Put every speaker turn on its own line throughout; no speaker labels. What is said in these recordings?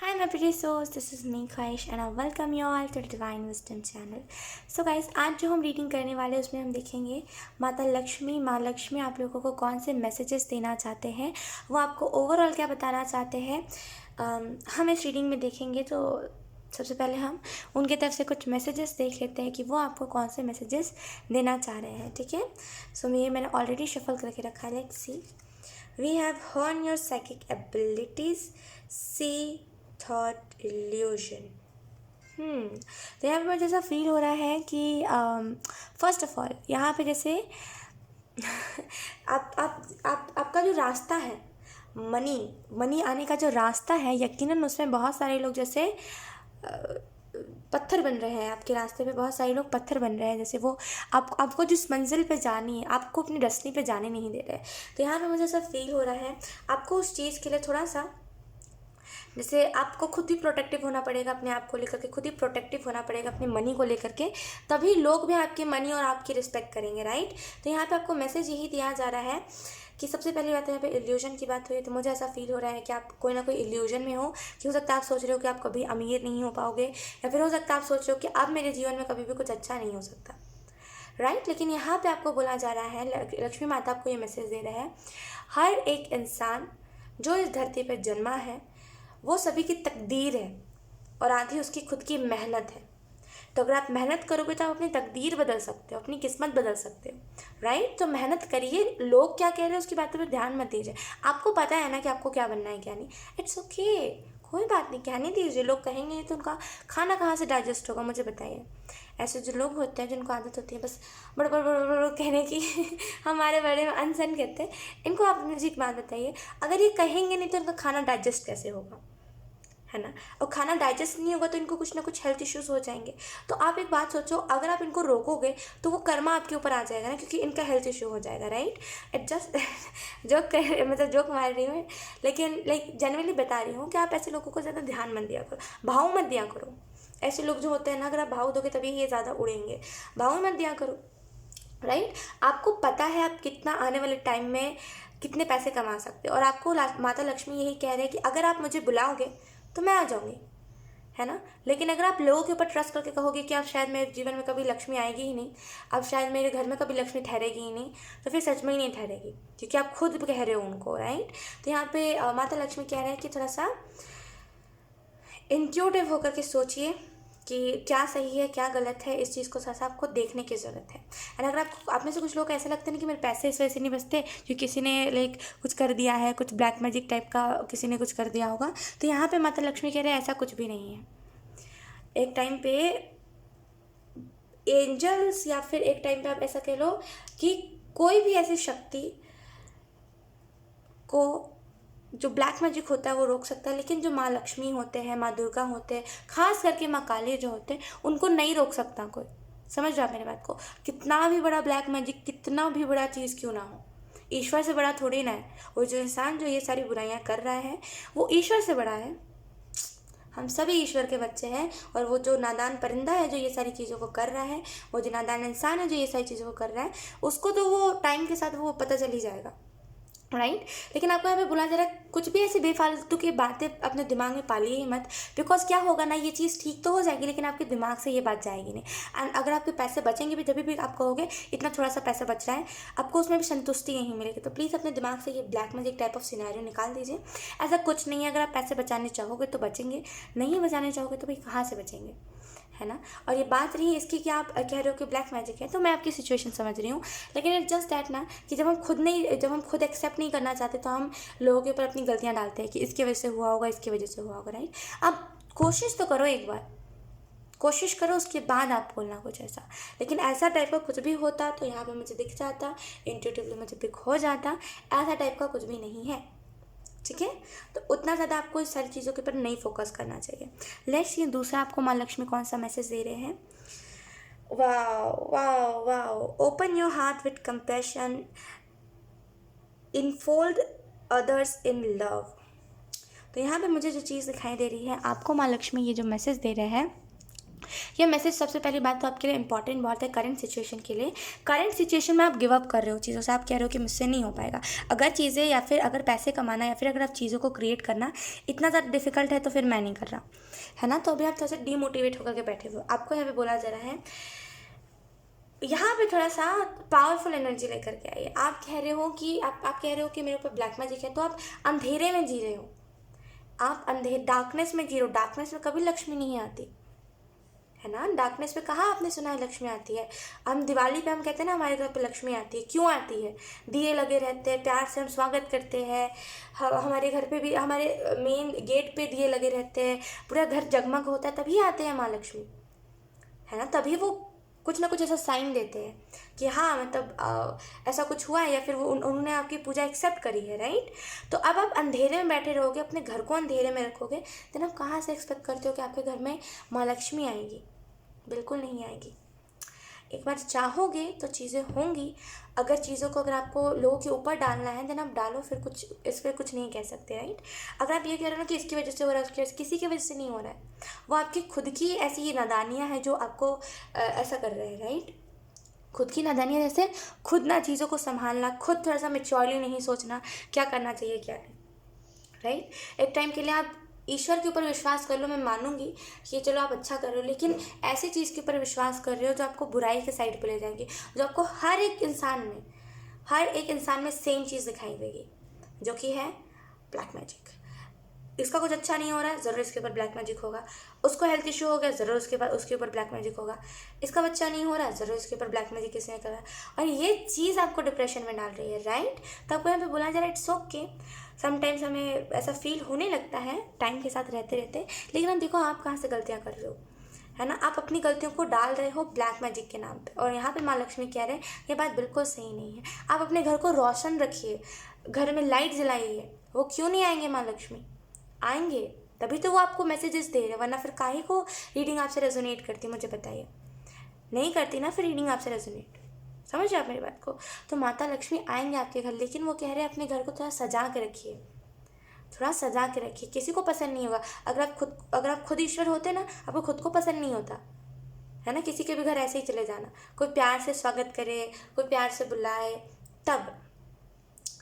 Hi my pretty souls, this is me Khwahish and I welcome you all to the Divine Wisdom channel. So guys, आज जो हम reading करने वाले हैं उसमें हम देखेंगे माँ लक्ष्मी आप लोगों को कौन से मैसेजेस देना चाहते हैं, वो आपको ओवरऑल क्या बताना चाहते हैं। हम इस रीडिंग में देखेंगे तो सबसे पहले हम उनकी तरफ से कुछ मैसेजेस देख लेते हैं कि वो आपको कौन से मैसेजेस देना चाह रहे हैं। ठीक है, सो मैंने ऑलरेडी शफल करके रखा है। Let's see. We have heard your psychic abilities, see thought illusion. तो यहाँ पे मुझे ऐसा फील हो रहा है कि फर्स्ट ऑफ ऑल यहाँ पे जैसे आप आपका जो रास्ता है, मनी आने का जो रास्ता है, यकीनन उसमें बहुत सारे लोग जैसे पत्थर बन रहे हैं आपके रास्ते पे। बहुत सारे लोग पत्थर बन रहे हैं, जैसे वो आपको जिस मंजिल पे जानी है, आपको अपनी डेस्टिनी पे जाने नहीं दे रहे। तो यहाँ पे मुझे ऐसा फील हो रहा है आपको उस चीज़ के लिए थोड़ा सा जैसे आपको खुद ही प्रोटेक्टिव होना पड़ेगा, अपने आप को लेकर के खुद ही प्रोटेक्टिव होना पड़ेगा, अपने मनी को लेकर के, तभी लोग भी आपके मनी और आपकी रिस्पेक्ट करेंगे, राइट। तो यहाँ पे आपको मैसेज यही दिया जा रहा है कि सबसे पहली बात है, यहाँ पे इल्यूजन की बात हुई तो मुझे ऐसा फील हो रहा है कि आप कोई ना कोई इल्यूजन में हो, कि हो सकता है आप सोच रहे हो कि आप कभी अमीर नहीं हो पाओगे, या फिर हो सकता है आप सोच रहे हो कि अब मेरे जीवन में कभी भी कुछ अच्छा नहीं हो सकता, राइट। लेकिन यहाँ पे आपको बोला जा रहा है, लक्ष्मी माता आपको ये मैसेज दे रहा है, हर एक इंसान जो इस धरती पर जन्मा है वो सभी की तकदीर है और आधी उसकी खुद की मेहनत है। तो अगर आप मेहनत करोगे तो आप अपनी तकदीर बदल सकते हो, अपनी किस्मत बदल सकते हो, राइट। तो मेहनत करिए, लोग क्या कह रहे हैं उसकी बातों पर ध्यान मत दीजिए। आपको पता है ना कि आपको क्या बनना है क्या नहीं, इट्स ओके, कोई बात नहीं, कहने दीजिए। लोग कहेंगे तो उनका खाना कहाँ से डाइजेस्ट होगा, मुझे बताइए। ऐसे जो लोग होते हैं जिनको आदत होती है बस बड़ बड़ बड़ बड़ कहने की हमारे बड़े में अनसन कहते हैं, इनको आप मुझे एक बात बताइए, अगर ये कहेंगे नहीं तो इनका खाना डाइजेस्ट कैसे होगा, है ना। और खाना डाइजेस्ट नहीं होगा तो इनको कुछ ना कुछ हेल्थ इश्यूज हो जाएंगे। तो आप एक बात सोचो, अगर आप इनको रोकोगे तो वो कर्मा आपके ऊपर आ जाएगा ना, क्योंकि इनका हेल्थ इशू हो जाएगा, राइट। इट जस्ट मतलब जोक मार रही हूँ, लेकिन लाइक जनरली बता रही हूँ कि आप ऐसे लोगों को ज़्यादा ध्यान मत दिया करो, भाव मत दिया करो। ऐसे लोग जो होते हैं ना, अगर आप भाव दोगे तभी ये ज़्यादा उड़ेंगे, भाव मत दिया करो, राइट। आपको पता है आप कितना आने वाले टाइम में कितने पैसे कमा सकते हो, और आपको माता लक्ष्मी यही कह रहे हैं कि अगर आप मुझे बुलाओगे तो मैं आ जाऊंगी, है ना। लेकिन अगर आप लोगों के ऊपर ट्रस्ट करके कहोगे कि आप शायद मेरे जीवन में कभी लक्ष्मी आएगी ही नहीं, अब शायद मेरे घर में कभी लक्ष्मी ठहरेगी ही नहीं, तो फिर सच में ही नहीं ठहरेगी, क्योंकि आप खुद कह रहे हो उनको, राइट। तो यहाँ पे माता लक्ष्मी कह रहे हैं कि थोड़ा सा इंट्यूटिव होकर के सोचिए कि क्या सही है क्या गलत है, इस चीज़ को थोड़ा सा आपको देखने की ज़रूरत है। एंड अगर आप में से कुछ लोग ऐसे लगते हैं कि मेरे पैसे इस वजह से नहीं बचते कि किसी ने लाइक कुछ कर दिया है, कुछ ब्लैक मैजिक टाइप का किसी ने कुछ कर दिया होगा, तो यहाँ पे माता लक्ष्मी कह रहे हैं ऐसा कुछ भी नहीं है। एक टाइम पे एंजल्स, या फिर एक टाइम पे आप ऐसा कह लो कि कोई भी ऐसी शक्ति को जो ब्लैक मैजिक होता है वो रोक सकता है, लेकिन जो माँ लक्ष्मी होते हैं, माँ दुर्गा होते हैं, खास करके माँ काली जो होते हैं, उनको नहीं रोक सकता कोई। समझ रहा मेरे बात को, कितना भी बड़ा ब्लैक मैजिक, कितना भी बड़ा चीज़ क्यों ना हो, ईश्वर से बड़ा थोड़ी ना है। वो जो इंसान जो ये सारी बुराइयाँ कर रहा है वो ईश्वर से बड़ा है। हम सभी ईश्वर के बच्चे हैं, और वो जो नादान परिंदा है जो ये सारी चीज़ों को कर रहा है, वो जो नादान इंसान है जो ये सारी चीज़ों को कर रहा है, उसको तो वो टाइम के साथ वो पता चल ही जाएगा, राइट। लेकिन आपको यहाँ पे बोला जा रहा है कुछ भी ऐसी बेफालतू की बातें अपने दिमाग में पालिए ही मत, बिकॉज क्या होगा ना, ये चीज़ ठीक तो हो जाएगी लेकिन आपके दिमाग से ये बात जाएगी नहीं। एंड अगर आपके पैसे बचेंगे भी, जब भी आप कहोगे इतना थोड़ा सा पैसा बच रहा है, आपको उसमें भी संतुष्टि नहीं मिलेगी। तो प्लीज़ अपने दिमाग से ये black magic type of scenario निकाल दीजिए। ऐसा कुछ नहीं है, अगर आप पैसे बचाने चाहोगे तो बचेंगे, नहीं बचाने चाहोगे तो भाई कहाँ से बचेंगे, है ना। और ये बात रही इसकी कि आप कह रहे हो कि ब्लैक मैजिक है, तो मैं आपकी सिचुएशन समझ रही हूँ, लेकिन इट्स जस्ट दैट ना कि जब हम खुद एक्सेप्ट नहीं करना चाहते तो हम लोगों के ऊपर अपनी गलतियाँ डालते हैं कि इसकी वजह से हुआ होगा, इसकी वजह से हुआ होगा, राइट। अब कोशिश तो करो, एक बार कोशिश करो, उसके बाद आप बोलना कुछ ऐसा। लेकिन ऐसा टाइप का कुछ भी होता तो यहाँ पे मुझे दिख जाता, इंट्यूटिवली मुझे पिक हो जाता, ऐसा टाइप का कुछ भी नहीं है, ठीक है। तो उतना ज़्यादा आपको इस सारी चीज़ों के ऊपर नहीं फोकस करना चाहिए। लेट्स ये दूसरा आपको माँ लक्ष्मी कौन सा मैसेज दे रहे हैं। Wow wow wow, open your heart with compassion, infold others in love. तो यहाँ पे मुझे जो चीज़ दिखाई दे रही है, आपको माँ लक्ष्मी ये जो मैसेज दे रहे हैं ये मैसेज सबसे पहली बात तो आपके लिए इंपॉर्टेंट बहुत है करंट सिचुएशन के लिए। करंट सिचुएशन में आप गिव अप कर रहे हो चीज़ों से, आप कह रहे हो कि मुझसे नहीं हो पाएगा। अगर चीज़ें या फिर अगर पैसे कमाना या फिर अगर आप चीज़ों को क्रिएट करना इतना ज़्यादा डिफिकल्ट है तो फिर मैं नहीं कर रहा, है ना। तो अभी आप थोड़ा सा डीमोटिवेट होकर के बैठे हुए हो। आपको यहाँ पे बोला जा रहा है, यहाँ पे थोड़ा सा पावरफुल एनर्जी लेकर के आइए। आप कह रहे हो कि आप कह रहे हो कि मेरे ऊपर ब्लैक मैजिक है, तो आप अंधेरे में जी रहे हो, आप डार्कनेस में जी रहे हो। डार्कनेस में कभी लक्ष्मी नहीं आती, है ना। डार्कनेस में कहाँ आपने सुना है लक्ष्मी आती है। हम दिवाली पे हम कहते हैं ना हमारे घर पे लक्ष्मी आती है, क्यों आती है? दिए लगे रहते हैं, प्यार से हम स्वागत करते हैं। हमारे घर पे भी हमारे मेन गेट पे दिए लगे रहते हैं, पूरा घर जगमग होता है, तभी आते हैं माँ लक्ष्मी, है ना। तभी वो कुछ ना कुछ ऐसा साइन देते हैं कि हाँ मतलब ऐसा कुछ हुआ है, या फिर वो उन्होंने आपकी पूजा एक्सेप्ट करी है, राइट। तो अब आप अंधेरे में बैठे रहोगे, अपने घर को अंधेरे में रखोगे, देन आप कहाँ से एक्सपेक्ट करते हो कि आपके घर में माँ लक्ष्मी आएगी? बिल्कुल नहीं आएगी। एक बार चाहोगे तो चीज़ें होंगी। अगर चीज़ों को अगर आपको लोगों के ऊपर डालना है देन आप डालो, फिर कुछ इस पर कुछ नहीं कह सकते, राइट। अगर आप ये कह रहे हो ना कि इसकी वजह से हो रहा है, उसकी वजह से, किसी की वजह से नहीं हो रहा है, वो आपकी खुद की ऐसी ही नादानियाँ हैं जो आपको ऐसा कर रहे हैं, राइट। खुद की नादानियाँ, जैसे खुद ना चीज़ों को संभालना, खुद थोड़ा सा मेच्योरली नहीं सोचना क्या करना चाहिए क्या नहीं, राइट। एक टाइम के लिए आप ईश्वर के ऊपर विश्वास कर लो, मैं मानूंगी कि चलो आप अच्छा कर रहे हो, लेकिन ऐसी चीज़ के ऊपर विश्वास कर रहे हो जो आपको बुराई के साइड पे ले जाएगी, जो आपको हर एक इंसान में सेम चीज़ दिखाई देगी, जो कि है ब्लैक मैजिक। इसका कुछ अच्छा नहीं हो रहा है, ज़रूर इसके ऊपर ब्लैक मैजिक होगा। उसको हेल्थ इशू हो गया, ज़रूर उसके ऊपर ब्लैक मैजिक होगा। इसका बच्चा नहीं हो रहा है, ज़रूर इसके ऊपर ब्लैक मैजिक किसने करा है। और ये चीज़ आपको डिप्रेशन में डाल रही है, राइट। तो आपको यहाँ पे बोला जा रहा है इट्स ओके। समटाइम्स हमें ऐसा फील होने लगता है टाइम के साथ रहते रहते, लेकिन अब देखो आप कहाँ से गलतियाँ कर रहे हो, है ना। आप अपनी गलतियों को डाल रहे हो ब्लैक मैजिक के नाम पे, और यहाँ पे माँ लक्ष्मी कह रहे हैं ये बात बिल्कुल सही नहीं है। आप अपने घर को रोशन रखिए, घर में लाइट जलाइए। वो क्यों नहीं आएंगे माँ लक्ष्मी? आएंगे, तभी तो वो आपको मैसेजेस दे रहे हैं, वरना फिर काहे को रीडिंग आपसे रेजोनेट करती, मुझे बताइए। नहीं करती ना फिर रीडिंग आपसे रेजोनेट, समझ रहे आप मेरी बात को। तो माता लक्ष्मी आएंगे आपके घर, लेकिन वो कह रहे हैं अपने घर को थोड़ा सजा के रखिए, थोड़ा सजा के रखिए। किसी को पसंद नहीं होगा अगर आप खुद ईश्वर होते ना, आपको खुद को पसंद नहीं होता, है ना। किसी के भी घर ऐसे ही चले जाना, कोई प्यार से स्वागत करे, कोई प्यार से बुलाए, तब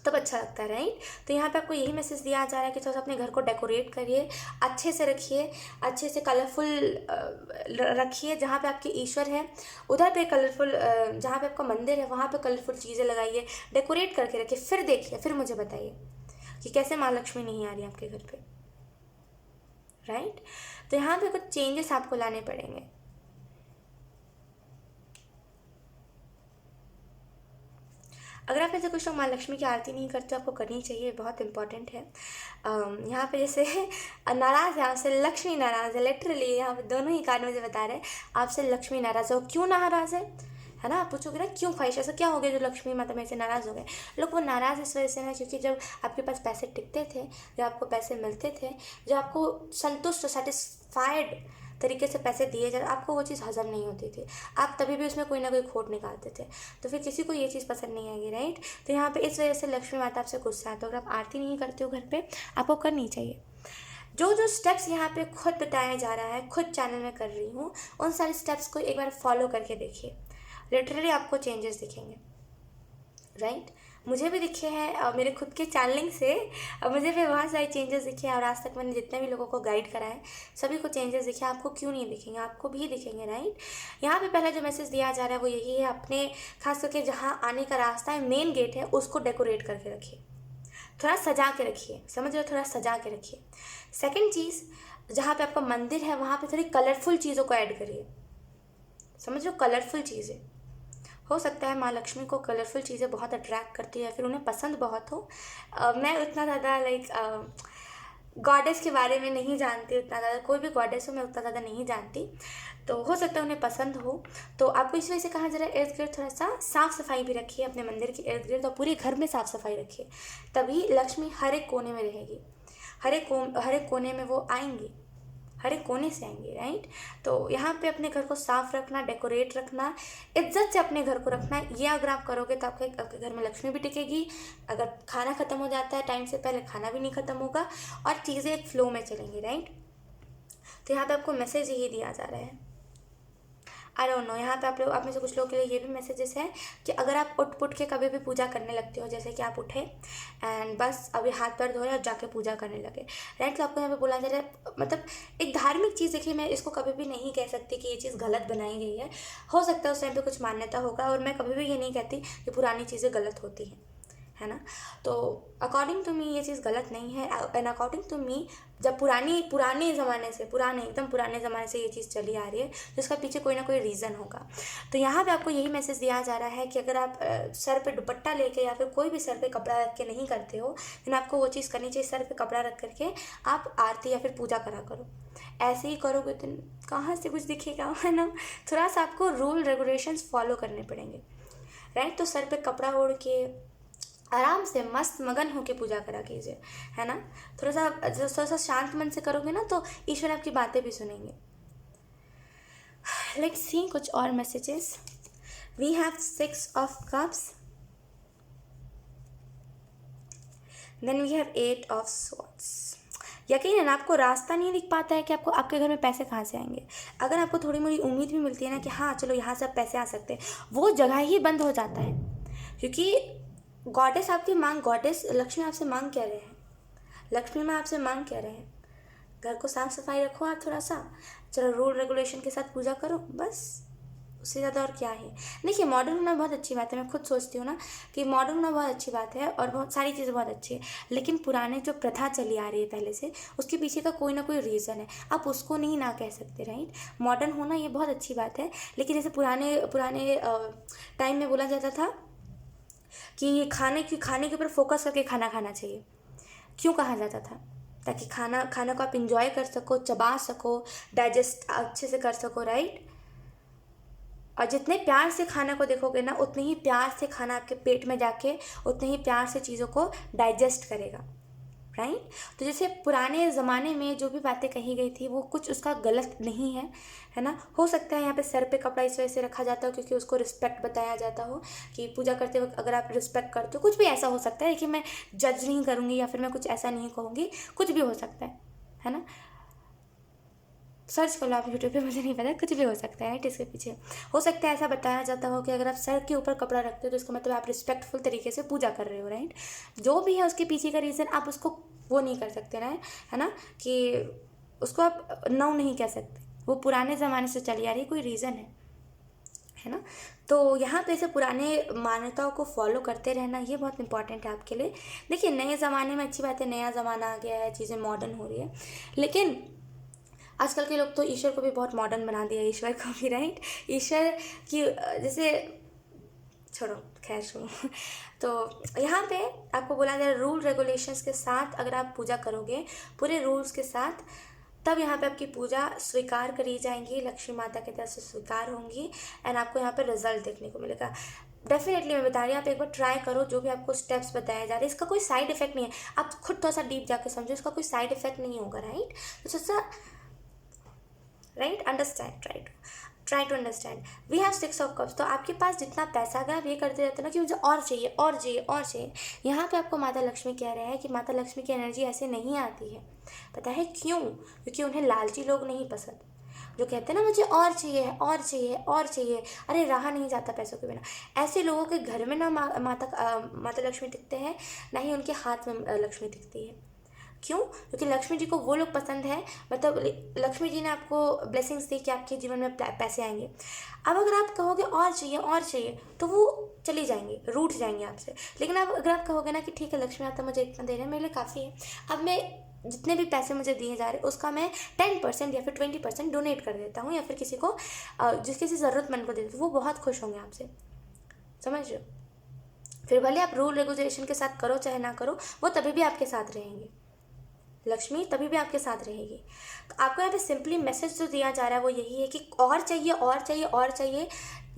अच्छा लगता है, राइट। तो यहाँ पे आपको यही मैसेज दिया जा रहा है कि थोड़ा सा अपने घर को डेकोरेट करिए, अच्छे से रखिए, अच्छे से कलरफुल रखिए। जहाँ पे आपके ईश्वर है उधर पे कलरफुल, जहाँ पे आपका मंदिर है वहाँ पे कलरफुल चीज़ें लगाइए, डेकोरेट करके रखिए। फिर देखिए, फिर मुझे बताइए कि कैसे माँ लक्ष्मी नहीं आ रही आपके घर पे, राइट। तो यहाँ पे कुछ चेंजेस आपको लाने पड़ेंगे। अगर आप ऐसे कुछ लोग माँ लक्ष्मी की आरती नहीं करते, आपको करनी चाहिए, बहुत इंपॉर्टेंट है। यहाँ पे जैसे नाराज़ है आपसे, लक्ष्मी नाराज़ है, लिटरली यहाँ पे दोनों ही कार्ड मुझे बता रहे हैं आपसे लक्ष्मी नाराज़ है। क्यों नाराज़ है ना। आप पूछोगे ना क्यों ख्वाहिश, ऐसा क्या हो गया जो लक्ष्मी माता मेरे से नाराज़ हो गए। लोग वो नाराज़ इस वजह से ना, क्योंकि जब आपके पास पैसे टिकते थे, जब आपको पैसे मिलते थे, जब आपको संतुष्ट सेटिस्फाइड तरीके से पैसे दिए जाते, आपको वो चीज़ हजम नहीं होती थी, आप तभी भी उसमें कोई ना कोई खोट निकालते थे, तो फिर किसी को ये चीज़ पसंद नहीं आएगी, राइट। तो यहाँ पे इस वजह से लक्ष्मी माता आपसे गुस्सा है। तो अगर आप आरती नहीं करते हो घर पे, आपको करनी चाहिए। जो स्टेप्स यहाँ पे खुद बताया जा रहा है, खुद चैनल में कर रही हूँ, उन सारे स्टेप्स को एक बार फॉलो करके देखिए, लिटरली आपको चेंजेस दिखेंगे, राइट। मुझे भी दिखे हैं मेरे खुद के चैनलिंग से, मुझे भी बहुत सारे चेंजेस दिखे हैं, और आज तक मैंने जितने भी लोगों को गाइड करा है सभी को चेंजेस दिखे। आपको क्यों नहीं दिखेंगे, आपको भी दिखेंगे, राइट। यहाँ पे पहला जो मैसेज दिया जा रहा है वो यही है, अपने खास करके जहाँ आने का रास्ता है, मेन गेट है, उसको डेकोरेट करके रखिए, थोड़ा सजा के रखिए, समझ रहे हो, थोड़ा सजा के रखिए। सेकेंड चीज़, जहाँ पे आपका मंदिर है वहाँ पे थोड़ी कलरफुल चीज़ों को ऐड करिए, समझ लो, कलरफुल चीज़ें। हो सकता है माँ लक्ष्मी को कलरफुल चीज़ें बहुत अट्रैक्ट करती है, फिर उन्हें पसंद बहुत हो। मैं उतना ज़्यादा गॉडेस के बारे में नहीं जानती, उतना ज़्यादा कोई भी गॉडेस हो मैं उतना ज़्यादा नहीं जानती, तो हो सकता है उन्हें पसंद हो। तो आपको इस वजह से कहा जा रहा है इर्द गिर्द थोड़ा सा साफ़ सफाई भी रखिए, अपने मंदिर के इर्द गिर्द और पूरे घर में साफ़ सफाई रखिए, तभी लक्ष्मी हर एक कोने में रहेगी, हर एक कोने में वो आएंगी, हर एक कोने से आएंगे, राइट। तो यहाँ पे अपने घर को साफ रखना, डेकोरेट रखना, इज्जत से अपने घर को रखना, ये अगर आप करोगे तो आपके घर में लक्ष्मी भी टिकेगी। अगर खाना ख़त्म हो जाता है टाइम से पहले, खाना भी नहीं ख़त्म होगा और चीज़ें एक फ्लो में चलेंगी, राइट। तो यहाँ पे आपको मैसेज यही दिया जा रहा है, आई डोंट नो, यहाँ पे आप में से कुछ लोगों के लिए ये भी मैसेजेस हैं कि अगर आप उठ के कभी भी पूजा करने लगते हो, जैसे कि आप उठे एंड बस अभी हाथ पैर धोए और जाके पूजा करने लगे, राइट। तो आपको यहाँ पे बोला जा रहा है, मतलब एक धार्मिक चीज़, देखिए मैं इसको कभी भी नहीं कह सकती कि ये चीज़ गलत बनाई गई है। हो सकता है उस टाइम पे कुछ मान्यता होगा, और मैं कभी भी ये नहीं कहती कि पुरानी चीज़ें गलत होती हैं, है ना। तो अकॉर्डिंग टू मी ये चीज़ गलत नहीं है। एंड अकॉर्डिंग टू मी जब पुराने ज़माने से, एकदम पुराने ज़माने से ये चीज़ चली आ रही है, तो इसका पीछे कोई ना कोई रीज़न होगा। तो यहाँ पे आपको यही मैसेज दिया जा रहा है कि अगर आप सर पे दुपट्टा लेके या फिर कोई भी सर पे कपड़ा रख के नहीं करते हो, तो आपको वो चीज़ करनी चाहिए, सर पे कपड़ा रख करके आप आरती या फिर पूजा करा करो। ऐसे ही करोगे तो कहाँ से कुछ दिखेगा, है ना। थोड़ा सा आपको रूल रेगुलेशंस फॉलो करने पड़ेंगे, राइट। तो सर पे कपड़ा ओढ़ के आराम से मस्त मगन होके पूजा करा कीजिए, है ना। थोड़ा सा शांत मन से करोगे ना, तो ईश्वर आपकी बातें भी सुनेंगे। लेट्स सी कुछ और messages. We have 6 of cups, then we have 8 of swords। यकीनन आपको रास्ता नहीं दिख पाता है कि आपको आपके घर में पैसे कहाँ से आएंगे। अगर आपको थोड़ी मोड़ी उम्मीद भी मिलती है ना कि हाँ चलो यहाँ से पैसे आ सकते हैं, वो जगह ही बंद हो जाता है, क्योंकि गॉडेस आपकी मांग, गॉडेस लक्ष्मी आपसे मांग क्या रहे हैं, लक्ष्मी माँ आपसे मांग क्या रहे हैं, घर को साफ सफाई रखो आप थोड़ा सा, चलो रूल रेगुलेशन के साथ पूजा करो, बस उससे ज़्यादा और क्या है। देखिए मॉडर्न होना बहुत अच्छी बात है, मैं खुद सोचती हूँ ना कि मॉडर्न होना बहुत अच्छी बात है और बहुत सारी चीज़ें बहुत अच्छी है, लेकिन पुराने जो प्रथा चली आ रही है पहले से, उसके पीछे का कोई ना कोई रीज़न है, आप उसको नहीं ना कह सकते, राइट। मॉडर्न होना ये बहुत अच्छी बात है, लेकिन जैसे पुराने टाइम में बोला जाता था कि खाने के ऊपर फोकस करके खाना खाना चाहिए। क्यों कहा जाता था? ताकि खाना को आप इंजॉय कर सको, चबा सको, डाइजेस्ट अच्छे से कर सको, राइट। और जितने प्यार से खाना को देखोगे ना, उतने ही प्यार से खाना आपके पेट में जाके उतने ही प्यार से चीज़ों को डाइजेस्ट करेगा, राइट। तो जैसे पुराने ज़माने में जो भी बातें कही गई थी वो कुछ उसका गलत नहीं है ना। हो सकता है यहाँ पे सर पे कपड़ा इस वजह से रखा जाता हो क्योंकि उसको रिस्पेक्ट बताया जाता हो कि पूजा करते वक्त अगर आप रिस्पेक्ट करते हो, कुछ भी ऐसा हो सकता है कि मैं जज नहीं करूँगी या फिर मैं कुछ ऐसा नहीं कहूँगी, कुछ भी हो सकता है ना। सर्च कर लो आप यूट्यूब पे, मुझे नहीं पता, कुछ भी हो सकता है इसके पीछे। हो सकता है ऐसा बताया जाता हो कि अगर आप सर के ऊपर कपड़ा रखते हो तो इसका मतलब आप रिस्पेक्टफुल तरीके से पूजा कर रहे हो, राइट। जो भी है उसके पीछे का रीज़न आप उसको वो नहीं कर सकते ना, है ना, कि उसको आप नो नहीं कह सकते, वो पुराने ज़माने से चली आ रही कोई रीज़न है ना। तो यहाँ पे से पुराने मान्यताओं को फॉलो करते रहना ये बहुत इंपॉर्टेंट है आपके लिए। देखिए नए ज़माने में अच्छी बात है, नया ज़माना आ गया है, चीज़ें मॉडर्न हो रही है, लेकिन आजकल के लोग तो ईश्वर को भी बहुत मॉडर्न बना दिया, ईश्वर को भी, राइट। ईश्वर की जैसे छोड़ो, खैर छोड़ो। तो यहाँ पे आपको बोला जाए रूल रेगुलेशंस के साथ अगर आप पूजा करोगे पूरे रूल्स के साथ, तब यहाँ पे आपकी पूजा स्वीकार करी जाएंगी, लक्ष्मी माता की तरफ से स्वीकार होंगी एंड आपको यहाँ पे रिजल्ट देखने को मिलेगा। डेफिनेटली मैं बता रही हूँ, आप एक बार ट्राई करो जो भी आपको स्टेप्स बताए जा रहे हैं, इसका कोई साइड इफेक्ट नहीं है। आप खुद थोड़ा सा डीप जाके समझो, इसका कोई साइड इफेक्ट नहीं होगा, राइट। तो सोचा, right, understand, try to understand. We have 6 of cups। तो आपके पास जितना पैसा गया आप ये करते रहते हो ना कि मुझे और चाहिए और चाहिए और चाहिए। यहाँ पे आपको माता लक्ष्मी कह रहे हैं कि माता लक्ष्मी की एनर्जी ऐसे नहीं आती है। पता है क्यों? क्योंकि उन्हें लालची लोग नहीं पसंद, जो कहते हैं ना मुझे और चाहिए और चाहिए और चाहिए, अरे रहा नहीं जाता पैसों के बिना। ऐसे लोगों के घर में ना माता लक्ष्मी टिकते हैं, ना ही उनके हाथ में लक्ष्मी टिकती है। क्यों? क्योंकि लक्ष्मी जी को वो लोग पसंद है, मतलब लक्ष्मी जी ने आपको ब्लेसिंग्स दी कि आपके जीवन में पैसे आएंगे। अब अगर आप कहोगे और चाहिए तो वो चली जाएंगे, रूठ जाएंगे आपसे। लेकिन अब अगर आप कहोगे ना कि ठीक है लक्ष्मी माता मुझे इतना दे रहे हैं, मेरे लिए काफ़ी है, अब मैं जितने भी पैसे मुझे दिए जा रहे हैं उसका मैं 10% या फिर 20% डोनेट कर देता हूँ या फिर किसी को जिस किसी ज़रूरतमंद को दे देता हूँ, वो बहुत खुश होंगे आपसे, समझ रहे हो। फिर भले आप रूल रेगुलेशन के साथ करो चाहे ना करो, वो तभी भी आपके साथ रहेंगे, लक्ष्मी तभी भी आपके साथ रहेगी। तो आपको यहाँ पे सिंपली मैसेज जो दिया जा रहा है वो यही है कि और चाहिए और चाहिए और चाहिए।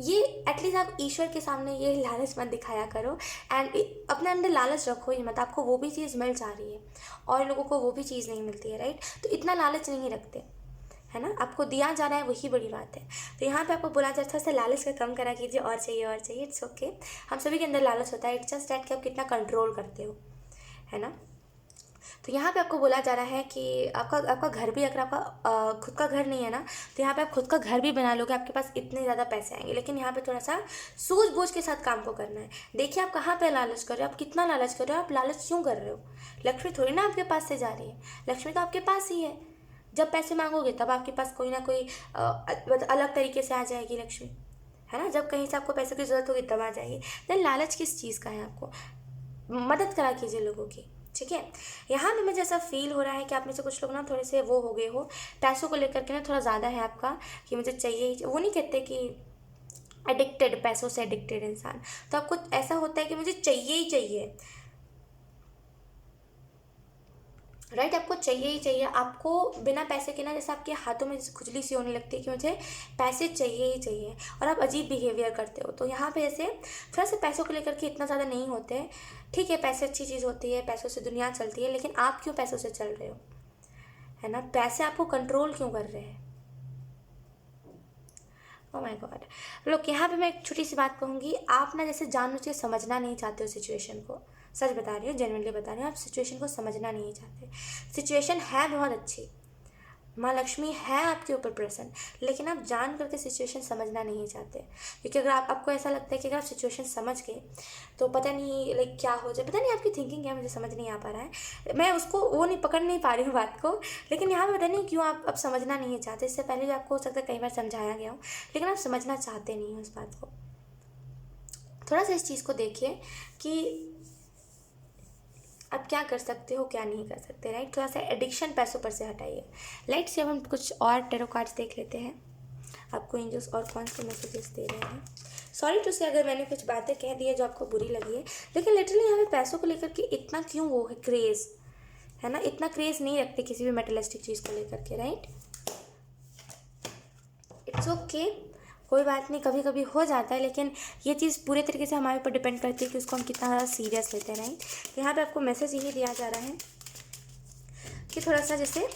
ये एटलीस्ट आप ईश्वर के सामने ये लालच मत दिखाया करो एंड अपने अंदर लालच रखो ही मत। आपको वो भी चीज़ मिल जा रही है और लोगों को वो भी चीज़ नहीं मिलती है, राइट। तो इतना लालच नहीं रखते, है ना, आपको दिया जा रहा है वही बड़ी बात है। तो यहाँ पे आपको बोला जाता है लालच का कम करा कीजिए, और चाहिए, इट्स ओके। हम सभी के अंदर लालच होता है, इट्स जस्ट दैट कि आप कितना कंट्रोल करते हो, है ना। तो यहाँ पे आपको बोला जा रहा है कि आपका आपका घर भी, अगर आपका खुद का घर नहीं है ना, तो यहाँ पे आप खुद का घर भी बना लोगे, आपके पास इतने ज़्यादा पैसे आएंगे। लेकिन यहाँ पे थोड़ा सा सूझबूझ के साथ काम को करना है। देखिए आप कहाँ पे लालच कर रहे हो, आप कितना लालच कर रहे हो, आप लालच क्यों कर रहे हो। लक्ष्मी थोड़ी ना आपके पास से जा रही है, लक्ष्मी तो आपके पास ही है। जब पैसे मांगोगे तब आपके पास कोई ना कोई अलग तरीके से आ जाएगी लक्ष्मी, है ना। जब कहीं से आपको पैसों की ज़रूरत होगी तब आ जाएगी। देन लालच किस चीज़ का है, आपको मदद करा कीजिए लोगों की, ठीक है। यहाँ पे मुझे ऐसा फील हो रहा है कि आप में से कुछ लोग ना थोड़े से वो हो गए हो, पैसों को लेकर के ना थोड़ा ज़्यादा है आपका कि मुझे चाहिए ही, वो नहीं कहते कि एडिक्टेड, पैसों से एडिक्टेड इंसान, तो आपको ऐसा होता है कि मुझे चाहिए ही चाहिए, राइट। आपको चाहिए ही चाहिए, आपको बिना पैसे के ना जैसे आपके हाथों में जैसे खुजली सी होने लगती है कि मुझे पैसे चाहिए ही चाहिए, और आप अजीब बिहेवियर करते हो। तो यहाँ पे ऐसे थोड़ा सा पैसों को लेकर के इतना ज़्यादा नहीं होते, ठीक है। पैसे अच्छी चीज़ होती है, पैसों से दुनिया चलती है, लेकिन आप क्यों पैसों से चल रहे हो, है ना। पैसे आपको कंट्रोल क्यों कर रहे हैं। Oh my God. लोग यहाँ पे मैं एक छोटी सी बात कहूँगी, आप ना जैसे जानबूझ के समझना नहीं चाहते हो सिचुएशन को, सच बता रही हूँ, जेन्युइनली बता रही हूँ, आप सिचुएशन को समझना नहीं चाहते। सिचुएशन है बहुत अच्छी, माँ लक्ष्मी है आपके ऊपर प्रसन्न, लेकिन आप जान करके सिचुएशन समझना नहीं चाहते। क्योंकि अगर आपको ऐसा लगता है कि अगर आप सिचुएशन समझ गए तो पता नहीं लाइक क्या हो जाए, पता नहीं आपकी थिंकिंग क्या, मुझे समझ नहीं आ पा रहा है, मैं उसको वो नहीं पकड़ नहीं पा रही हूँ बात को। लेकिन यहाँ पे पता नहीं क्यों आप अब समझना नहीं चाहते। इससे पहले भी आपको हो सकता है कई बार समझाया गया हो, लेकिन आप समझना चाहते नहीं हो उस बात को। थोड़ा सा इस चीज़ को देखिए कि आप क्या कर सकते हो, क्या नहीं कर सकते, राइट। थोड़ा सा एडिक्शन पैसों पर से हटाइए। लाइट से अब हम कुछ और टेरो कार्ड्स देख लेते हैं, आपको एंजल्स और कौन से मैसेजेस दे रहे हैं। सॉरी टू से अगर मैंने कुछ बातें कह दी है जो आपको बुरी लगी है, लेकिन लिटरली हमें पैसों को लेकर के इतना क्यों वो है क्रेज़, है ना। इतना क्रेज़ नहीं रखते किसी भी मेटेरियलिस्टिक चीज़ को लेकर के, राइट। इट्स ओके, कोई बात नहीं, कभी कभी हो जाता है, लेकिन ये चीज़ पूरे तरीके से हमारे ऊपर डिपेंड करती है कि उसको हम कितना ज़्यादा सीरियस लेते हैं, राइट। यहाँ पे आपको मैसेज यही दिया जा रहा है कि थोड़ा सा जैसे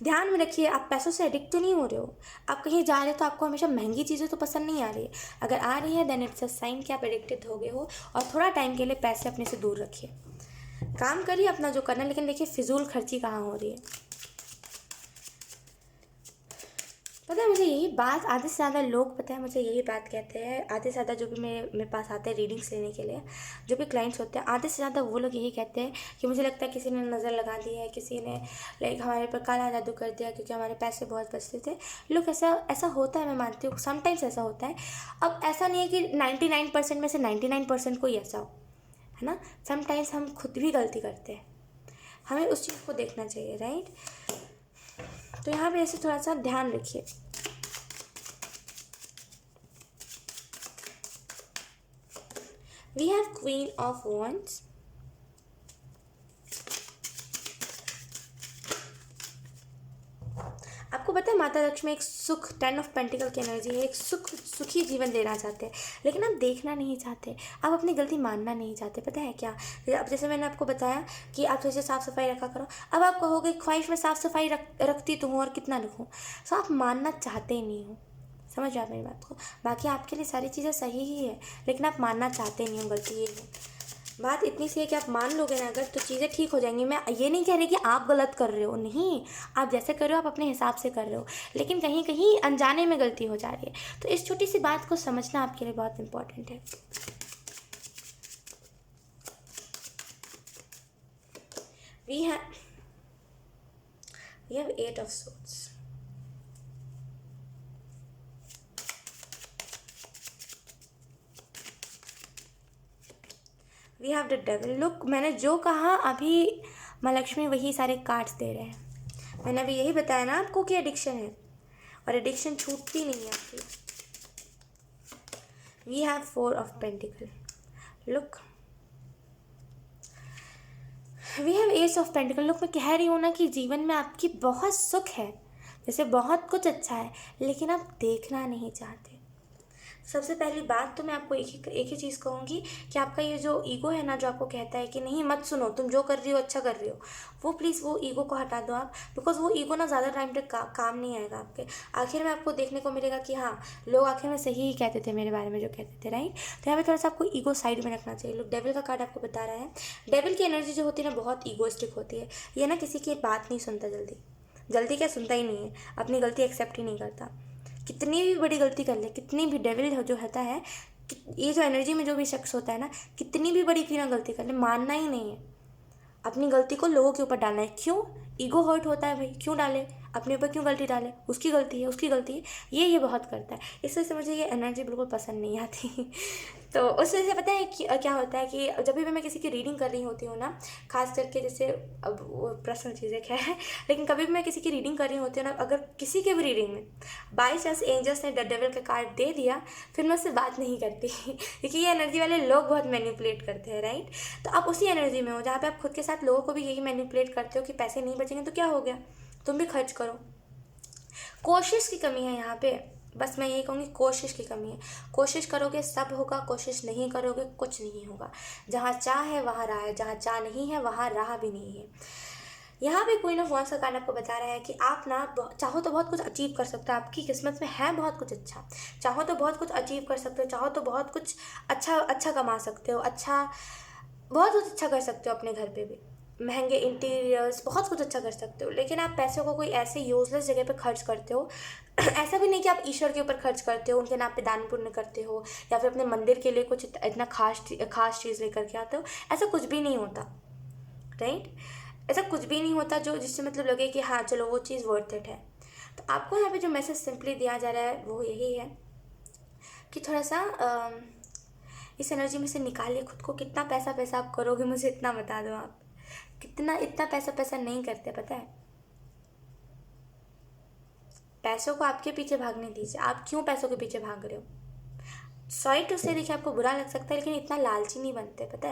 ध्यान में रखिए, आप पैसों से एडिक्ट तो नहीं हो रहे हो। आप कहीं जा रहे हो तो आपको हमेशा महंगी चीज़ें तो पसंद नहीं आ रही है, अगर आ रही है देन इट्स अ साइन कि आप एडिक्टेड हो गए हो। और थोड़ा टाइम के लिए पैसे अपने से दूर रखिए, काम करिए अपना जो करना, लेकिन देखिए फिजूल खर्ची कहाँ हो रही है। पता है मुझे यही बात, आधे से ज़्यादा लोग पता है मुझे यही बात कहते हैं, आधे से ज़्यादा जो भी मेरे पास आते हैं रीडिंग्स लेने के लिए, जो भी क्लाइंट्स होते हैं, आधे से ज़्यादा वो लोग यही कहते हैं कि मुझे लगता है किसी ने नज़र लगा दी है, किसी ने लाइक हमारे पर काला जादू कर दिया क्योंकि हमारे पैसे बहुत बचते थे। लोग ऐसा ऐसा होता है, मैं मानती हूँ समटाइम्स ऐसा होता है। अब ऐसा नहीं है कि 99% में से 99% कोई ऐसा हो, है ना। समटाइम्स हम खुद भी गलती करते हैं, हमें उस चीज़ को देखना चाहिए, राइट। तो यहाँ पे ऐसे थोड़ा सा ध्यान रखिए। We have queen of wands, आपको पता है माता लक्ष्मी एक सुख, 10 ऑफ पेंटिकल की एनर्जी है, एक सुखी जीवन देना चाहते हैं, लेकिन आप देखना नहीं चाहते, आप अपनी गलती मानना नहीं चाहते। पता है क्या, अब जैसे मैंने आपको बताया कि आप जैसे साफ़ सफाई रखा करो, अब आप कहोगे ख्वाहिश में साफ़ सफाई रखती तो हूँ और कितना रखूँ, तो आप मानना चाहते ही नहीं हो। समझ आप मेरी बात को। बाकी आपके लिए सारी चीज़ें सही ही है, लेकिन आप मानना चाहते नहीं हो, गलती ये है। बात इतनी सी है कि आप मान लोगे ना अगर, तो चीज़ें ठीक हो जाएंगी। मैं ये नहीं कह रही कि आप गलत कर रहे हो, नहीं, आप जैसे कर रहे हो आप अपने हिसाब से कर रहे हो, लेकिन कहीं कहीं अनजाने में गलती हो जा रही है। तो इस छोटी सी बात को समझना आपके लिए बहुत इंपॉर्टेंट है। We have 8 of swords, we have the devil. Look, मैंने जो कहा अभी माँ लक्ष्मी वही सारे कार्ड्स दे रहे हैं। मैंने अभी यही बताया ना आपको कि एडिक्शन है, और एडिक्शन छूटती नहीं है आपकी। We have 4 of pentacle. Look, we have ace of pentacle. Look, मैं कह रही हूँ ना कि जीवन में आपकी बहुत सुख है, जैसे बहुत कुछ अच्छा है, लेकिन आप देखना नहीं चाहते। सबसे पहली बात तो मैं आपको एक ही चीज़ कहूँगी कि आपका ये जो ईगो है ना, जो आपको कहता है कि नहीं मत सुनो, तुम जो कर रही हो अच्छा कर रही हो, वो प्लीज़ वो ईगो को हटा दो आप। बिकॉज वो ईगो ना ज़्यादा टाइम तक काम नहीं आएगा आपके। आखिर में आपको देखने को मिलेगा कि हाँ, लोग आखिर में सही ही कहते थे मेरे बारे में जो कहते थे, राइट। तो यहाँ पे थोड़ा सा आपको ईगो साइड में रखना चाहिए। लोग डेविल का कार्ड आपको बता रहा है। डेविल की एनर्जी जो होती है ना, बहुत ईगोइस्टिक होती है। ये ना किसी की बात नहीं सुनता जल्दी, जल्दी क्या सुनता ही नहीं है, अपनी गलती एक्सेप्ट ही नहीं करता। कितनी भी बड़ी गलती कर ले, कितनी भी डेविल जो होता है, ये जो एनर्जी में जो भी शख्स होता है ना, कितनी भी बड़ी क्यों ना गलती कर ले, मानना ही नहीं है। अपनी गलती को लोगों के ऊपर डालना है। क्यों? ईगो हर्ट होता है भाई, क्यों डाले अपने ऊपर, क्यों गलती डाले, उसकी गलती है, उसकी गलती है। ये बहुत करता है। इस वजह से मुझे ये एनर्जी बिल्कुल पसंद नहीं आती। तो उस वजह से पता है कि क्या होता है कि जब भी मैं किसी की रीडिंग कर रही होती हूँ ना, खास करके जैसे, अब वो पर्सनल चीज़ें क्या है, लेकिन कभी भी मैं किसी की रीडिंग कर रही होती हूँ ना, अगर किसी के भी रीडिंग में बाई चांस एंजल्स ने डेविल का कार्ड दे दिया, फिर मैं उससे बात नहीं करती। क्योंकि ये एनर्जी वाले लोग बहुत मैनिपुलेट करते हैं, राइट। तो आप उसी एनर्जी में हो जहाँ पे आप खुद के साथ लोगों को भी यही मैनिपुलेट करते हो कि पैसे नहीं बचेंगे तो क्या हो गया, तुम भी खर्च करो। कोशिश की कमी है यहाँ पे, बस मैं यही कहूँगी, कोशिश की कमी है। कोशिश करोगे सब होगा, कोशिश नहीं करोगे कुछ नहीं होगा। जहाँ चाह है वहाँ राह है, जहाँ चाह नहीं है वहाँ राह भी नहीं है। यहाँ पे क्वीन ऑफ वांड्स का कार्ड आपको बता रहा है कि आप ना चाहो तो बहुत कुछ अचीव कर सकते हो, आपकी किस्मत में है बहुत कुछ अच्छा। चाहो तो बहुत कुछ अचीव कर सकते हो, चाहो तो बहुत कुछ अच्छा कमा सकते हो, बहुत कुछ अच्छा कर सकते हो अपने घर पे भी, महंगे इंटीरियर्स, बहुत कुछ अच्छा कर सकते हो। लेकिन आप पैसों को कोई ऐसे यूजलेस जगह पे खर्च करते हो। ऐसा भी नहीं कि आप ईश्वर के ऊपर खर्च करते हो, उनके नाम पे दान पुण्य करते हो, या फिर अपने मंदिर के लिए कुछ इतना खास चीज़ लेकर के आते हो। ऐसा कुछ भी नहीं होता, राइट। ऐसा कुछ भी नहीं होता जो जिससे मतलब लगे कि हाँ चलो वो चीज़ वर्थ इट है। तो आपको यहाँ पे जो मैसेज सिंपली दिया जा रहा है वो यही है कि थोड़ा सा इस एनर्जी में से निकालिए खुद को। कितना पैसा आप करोगे मुझे इतना बता दो आप। इतना पैसा नहीं करते, पता है। पैसों को आपके पीछे भागने दीजिए। आप क्यों पैसों के पीछे भाग रहे हो? सॉरी टू से, देखिए आपको बुरा लग सकता है, लेकिन इतना लालची नहीं बनते, पता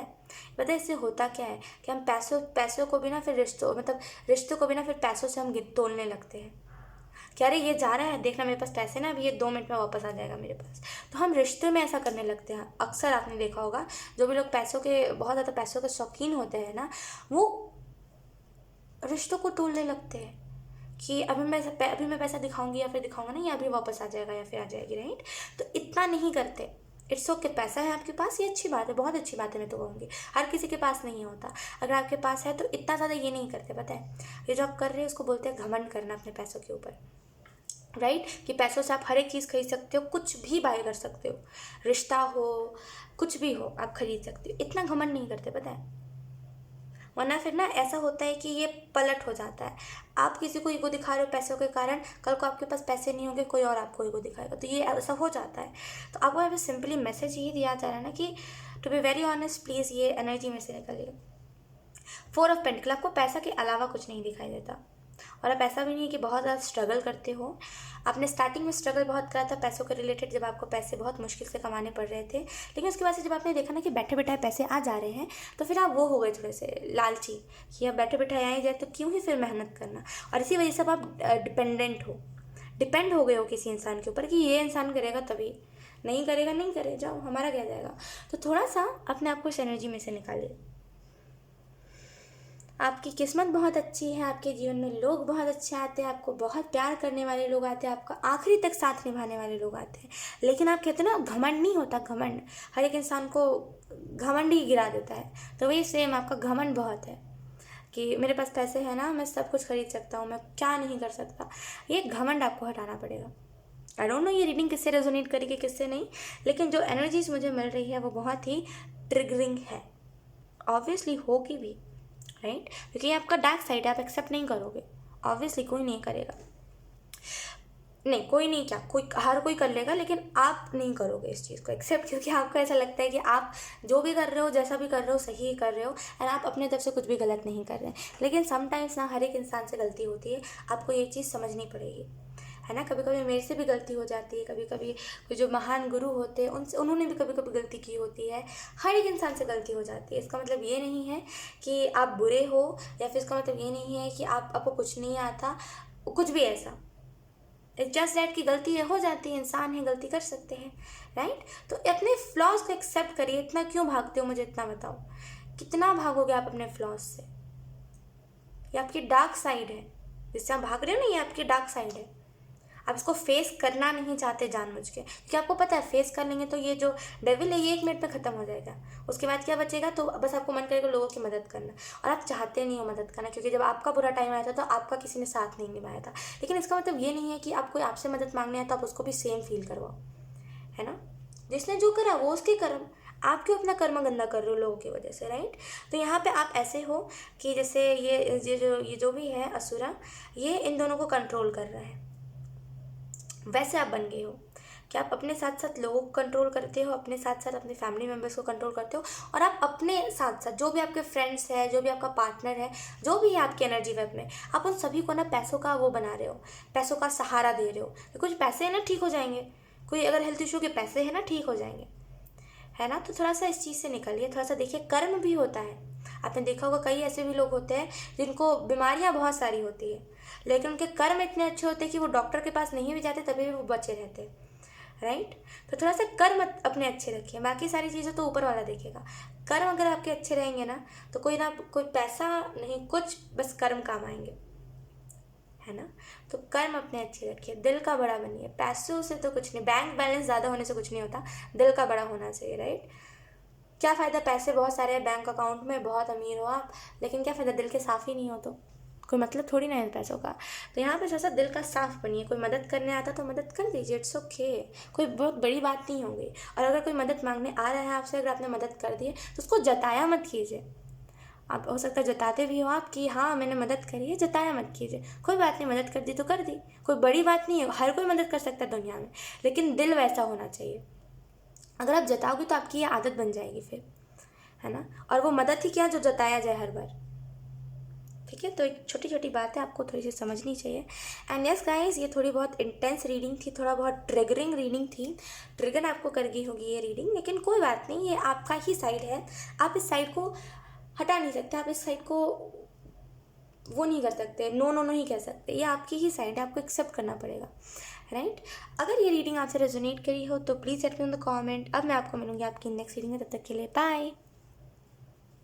है इससे होता क्या है कि हम पैसों को भी ना फिर रिश्तों को भी ना फिर पैसों से हम तोलने लगते हैं कि अरे ये जा रहा है, देखना मेरे पास पैसे ना, अभी ये 2 मिनट में वापस आ जाएगा मेरे पास। तो हम रिश्ते में ऐसा करने लगते हैं। अक्सर आपने देखा होगा, जो भी लोग बहुत ज़्यादा पैसों के शौकीन होते हैं ना, वो रिश्तों को तोड़ने लगते हैं कि अभी मैं पैसा दिखाऊंगी या फिर दिखाऊंगा नहीं, या अभी वापस आ जाएगा या फिर आ जाएगी, राइट। तो इतना नहीं करते। इट्स ओके, पैसा है आपके पास, ये अच्छी बात है, बहुत अच्छी बात है, मैं तो कहूँगी हर किसी के पास नहीं होता। अगर आपके पास है तो इतना ज़्यादा ये नहीं करते, पता है। ये जो आप कर रहे हैं उसको बोलते हैं घमंड करना अपने पैसों के ऊपर, राइट। कि पैसों से आप हर एक चीज़ खरीद सकते हो, कुछ भी बाय कर सकते हो, रिश्ता हो, कुछ भी हो, आप खरीद सकते हो। इतना घमंड नहीं करते, पता है। वरना फिर ना ऐसा होता है कि ये पलट हो जाता है। आप किसी को ईगो दिखा रहे हो पैसों के कारण, कल को आपके पास पैसे नहीं होंगे, कोई और आपको ईगो दिखाएगा, तो ये ऐसा हो जाता है। तो आपको यहाँ पे सिंपली मैसेज यही दिया जा रहा है ना कि to be very honest, please ये एनर्जी में से निकलिए। 4 ऑफ पेंटिकल, आपको पैसा के अलावा कुछ नहीं दिखाई देता। और आप ऐसा भी नहीं है कि बहुत ज़्यादा स्ट्रगल करते हो। आपने स्टार्टिंग में स्ट्रगल बहुत करा था पैसों के रिलेटेड, जब आपको पैसे बहुत मुश्किल से कमाने पड़ रहे थे। लेकिन उसके बाद से जब आपने देखा ना कि बैठे बैठाए पैसे आ जा रहे हैं, तो फिर आप वो हो गए थोड़े से लालची कि अब बैठे बैठाए आ ही जाए तो क्यों ही फिर मेहनत करना। और इसी वजह से अब आप डिपेंड हो गए हो किसी इंसान के ऊपर कि ये इंसान करेगा तभी, नहीं करेगा नहीं करे जाओ, हमारा क्या जाएगा। तो थोड़ा सा अपने आप को इस एनर्जी में से निकालिए। आपकी किस्मत बहुत अच्छी है, आपके जीवन में लोग बहुत अच्छे आते हैं, आपको बहुत प्यार करने वाले लोग आते हैं, आपका आखिरी तक साथ निभाने वाले लोग आते हैं। लेकिन आप कहते हैं ना, घमंड नहीं होता, घमंड हर एक इंसान को घमंड ही गिरा देता है। तो वही सेम आपका घमंड बहुत है कि मेरे पास पैसे हैं ना, मैं सब कुछ खरीद सकता हूँ, मैं क्या नहीं कर सकता। ये घमंड आपको हटाना पड़ेगा। आई डोंट नो ये रीडिंग किससे रेजोनेट करेगी किससे नहीं, लेकिन जो एनर्जीज मुझे मिल रही है वो बहुत ही ट्रिगरिंग है। ऑब्वियसली होगी भी, राइट, क्योंकि ये आपका डार्क साइड है, आप एक्सेप्ट नहीं करोगे। ऑब्वियसली कोई नहीं करेगा, नहीं कोई नहीं, क्या कोई, हर कोई कर लेगा, लेकिन आप नहीं करोगे इस चीज़ को एक्सेप्ट, क्योंकि आपको ऐसा लगता है कि आप जो भी कर रहे हो, जैसा भी कर रहे हो, सही कर रहे हो, एंड आप अपने तरफ से कुछ भी गलत नहीं कर रहे हैं। लेकिन समटाइम्स ना हर एक इंसान से गलती होती है, आपको ये चीज़ समझनी पड़ेगी, है ना। कभी कभी मेरे से भी गलती हो जाती है, कभी कभी कोई जो महान गुरु होते हैं उन्होंने भी कभी कभी गलती की होती है। हर एक इंसान से गलती हो जाती है। इसका मतलब ये नहीं है कि आप बुरे हो, या फिर इसका मतलब ये नहीं है कि आपको कुछ नहीं आता, कुछ भी ऐसा। इट्स जस्ट दैट कि गलती है, हो जाती है, इंसान है, गलती कर सकते हैं, राइट। तो अपने फ्लॉज को एक्सेप्ट करिए। इतना क्यों भागते हो, मुझे इतना बताओ, कितना भागोगे आप अपने फ्लॉज से? ये आपकी डार्क साइड है, जिससे आप भाग रहे हो ना, ये आपकी डार्क साइड है। आप इसको फेस करना नहीं चाहते जानबूझ के, क्योंकि आपको पता है फेस कर लेंगे तो ये जो डेविल है ये 1 मिनट में ख़त्म हो जाएगा। उसके बाद क्या बचेगा? तो बस आपको मन करेगा लोगों की मदद करना, और आप चाहते नहीं हो मदद करना, क्योंकि जब आपका बुरा टाइम आया था तो आपका किसी ने साथ नहीं निभाया था। लेकिन इसका मतलब ये नहीं है कि आप कोई आपसे मदद मांगने आए तो आप उसको भी सेम फील करवाओ, है ना। जिसने जो करा वो उसके कर्म, आप क्यों अपना कर्म गंदा कर रहे हो लोगों की वजह से, राइट। तो यहाँ पे आप ऐसे हो कि जैसे ये जो भी है असुरा, ये इन दोनों को कंट्रोल कर रहा है, वैसे आप बन गए हो कि आप अपने साथ साथ लोगों को कंट्रोल करते हो, अपने साथ साथ अपने फैमिली मेम्बर्स को कंट्रोल करते हो, और आप अपने साथ साथ जो भी आपके फ्रेंड्स है, जो भी आपका पार्टनर है, जो भी है आपकी एनर्जी वेब में, आप उन सभी को ना पैसों का वो बना रहे हो, पैसों का सहारा दे रहे हो। तो कुछ पैसे हैं ना, ठीक हो जाएंगे, कोई अगर हेल्थ इशू के पैसे हैं ना, ठीक हो जाएंगे, है ना। तो थोड़ा सा इस चीज़ से निकलिए, थोड़ा सा देखिए कर्म भी होता है। आपने देखा होगा कई ऐसे भी लोग होते हैं जिनको बीमारियां बहुत सारी होती है, लेकिन उनके कर्म इतने अच्छे होते हैं कि वो डॉक्टर के पास नहीं भी जाते तभी भी वो बचे रहते हैं, राइट। तो थोड़ा सा कर्म अपने अच्छे रखिए, बाकी सारी चीज़ें तो ऊपर वाला देखेगा। कर्म अगर आपके अच्छे रहेंगे ना तो कोई पैसा नहीं, कुछ बस कर्म काम आएंगे, है ना। तो कर्म अपने अच्छे रखिए, दिल का बड़ा बनिए, पैसों से तो कुछ नहीं, बैंक बैलेंस ज़्यादा होने से कुछ नहीं होता, दिल का बड़ा होना चाहिए, राइट। क्या फ़ायदा पैसे बहुत सारे हैं बैंक अकाउंट में, बहुत अमीर हो आप, लेकिन क्या फ़ायदा दिल के साफ़ ही नहीं हो, तो कोई मतलब थोड़ी ना है पैसों का। तो यहाँ पे थोड़ा सा दिल का साफ बनिए, कोई मदद करने आता तो मदद कर दीजिए, इट्स ओके, कोई बहुत बड़ी बात नहीं होगी। और अगर कोई मदद मांगने आ रहा है आपसे, अगर आपने मदद कर दी है तो उसको जताया मत कीजिए। आप हो सकता है जताते भी हो आप कि हाँ मैंने मदद करी है, जताया मत कीजिए, कोई बात नहीं, मदद कर दी तो कर दी, कोई बड़ी बात नहीं है, हर कोई मदद कर सकता है दुनिया में, लेकिन दिल वैसा होना चाहिए। अगर आप जताओगे तो आपकी ये आदत बन जाएगी फिर, है ना। और वो मदद ही क्या जो जताया जाए हर बार, ठीक है। तो एक छोटी छोटी बात है, आपको थोड़ी सी समझनी चाहिए। एंड यस गाइस, ये थोड़ी बहुत इंटेंस रीडिंग थी, थोड़ा बहुत ट्रिगरिंग रीडिंग थी, ट्रिगर आपको कर गई होगी ये रीडिंग, लेकिन कोई बात नहीं, ये आपका ही साइड है, आप इस साइड को हटा नहीं सकते, आप इस साइड को वो नहीं कर सकते, नो नो नहीं कह सकते, ये आपकी ही साइड है, आपको एक्सेप्ट करना पड़ेगा, राइट। अगर ये रीडिंग आपसे रेजोनेट करी हो तो please let me in the comment. अब मैं आपको मिलूंगी आपकी नेक्स्ट रीडिंग में, तब तक के लिए बाय।